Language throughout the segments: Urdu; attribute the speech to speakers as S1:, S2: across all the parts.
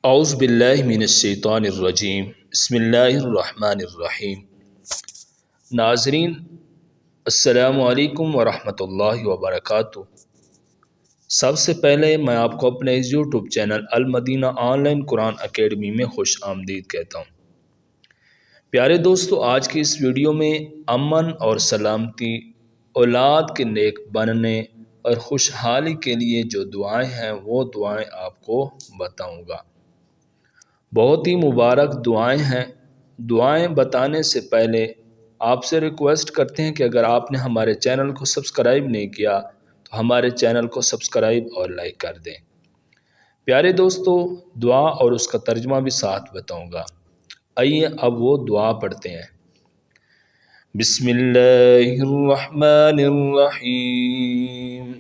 S1: اعوذ باللہ من الشیطان الرجیم بسم اللہ الرحمن الرحیم۔ ناظرین السلام علیکم ورحمۃ اللہ وبرکاتہ۔ سب سے پہلے میں آپ کو اپنے اس یوٹیوب چینل المدینہ آن لائن قرآن اکیڈمی میں خوش آمدید کہتا ہوں۔ پیارے دوستو، آج کی اس ویڈیو میں امن اور سلامتی، اولاد کے نیک بننے اور خوشحالی کے لیے جو دعائیں ہیں وہ دعائیں آپ کو بتاؤں گا۔ بہت ہی مبارک دعائیں ہیں۔ دعائیں بتانے سے پہلے آپ سے ریکویسٹ کرتے ہیں کہ اگر آپ نے ہمارے چینل کو سبسکرائب نہیں کیا تو ہمارے چینل کو سبسکرائب اور لائک کر دیں۔ پیارے دوستو، دعا اور اس کا ترجمہ بھی ساتھ بتاؤں گا۔ آئیے اب وہ دعا پڑھتے ہیں۔ بسم اللہ الرحمن الرحیم۔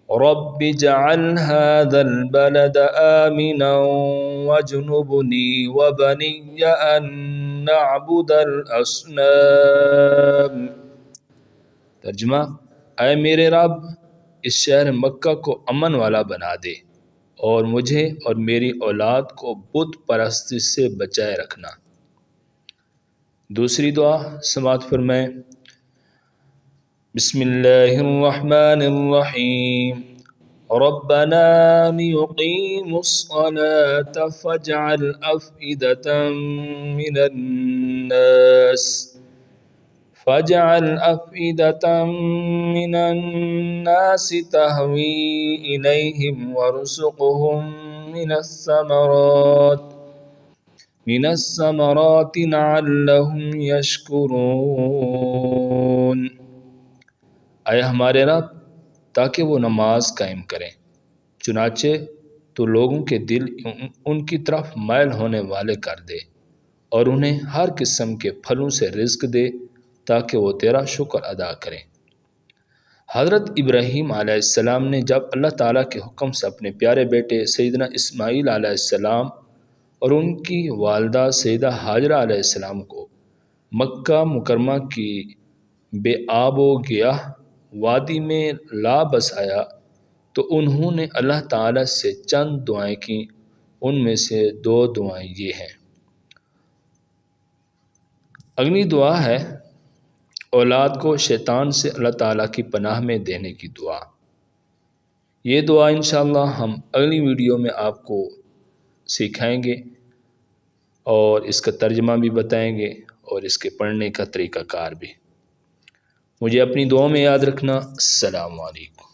S1: رب اجعل هذا البلد آمنا واجنبني وبني أن نعبد الأصنام۔ ترجمہ: اے میرے رب، اس شہر مکہ کو امن والا بنا دے اور مجھے اور میری اولاد کو بت پرستی سے بچائے رکھنا۔ دوسری دعا سماعت فرمائیں۔ بسم اللہ الرحمن الرحیم۔ ربنا ليقيموا الصلاة فاجعل أفئدة من الناس تهوي إليهم وارزقهم من الثمرات لعلهم يشكرون۔ اے ہمارے رب، تاکہ وہ نماز قائم کریں، چنانچہ تو لوگوں کے دل ان کی طرف مائل ہونے والے کر دے اور انہیں ہر قسم کے پھلوں سے رزق دے تاکہ وہ تیرا شکر ادا کریں۔ حضرت ابراہیم علیہ السلام نے جب اللہ تعالیٰ کے حکم سے اپنے پیارے بیٹے سیدنا اسماعیل علیہ السلام اور ان کی والدہ سیدہ ہاجرہ علیہ السلام کو مکہ مکرمہ کی بے آب و گیاہ وادی میں لا بسایا تو انہوں نے اللہ تعالیٰ سے چند دعائیں کیں۔ ان میں سے دو دعائیں یہ ہیں۔ اگلی دعا ہے اولاد کو شیطان سے اللہ تعالیٰ کی پناہ میں دینے کی دعا۔ یہ دعا انشاءاللہ ہم اگلی ویڈیو میں آپ کو سکھائیں گے اور اس کا ترجمہ بھی بتائیں گے اور اس کے پڑھنے کا طریقہ کار بھی۔ مجھے اپنی دعاؤں میں یاد رکھنا۔ السلام علیکم۔